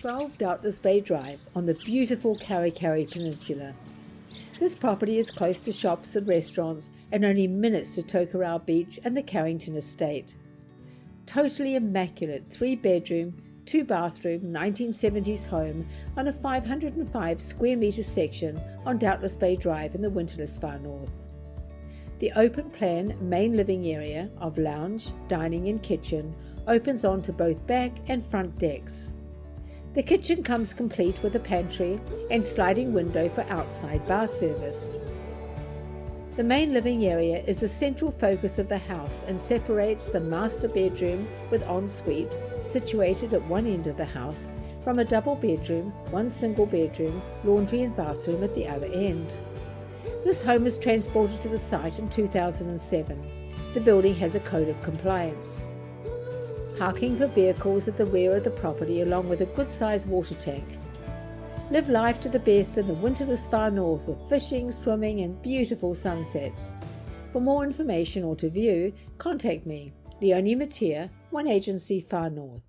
12 Doubtless Bay Drive on the beautiful Karikari Peninsula. This property is close to shops and restaurants and only minutes to Tokerau Beach and the Carrington Estate. Totally immaculate 3-bedroom, 2-bathroom 1970s home on a 505 square metre section on Doubtless Bay Drive in the winterless far north. The open-plan main living area of lounge, dining and kitchen opens onto both back and front decks. The kitchen comes complete with a pantry and sliding window for outside bar service. The main living area is the central focus of the house and separates the master bedroom with ensuite, situated at one end of the house, from a double bedroom, one single bedroom, laundry and bathroom at the other end. This home was transported to the site in 2007. The building has a code of compliance. Parking for vehicles at the rear of the property along with a good-sized water tank. Live life to the best in the winterless far north with fishing, swimming and beautiful sunsets. For more information or to view, contact me, Leonie Mattia, One Agency Far North.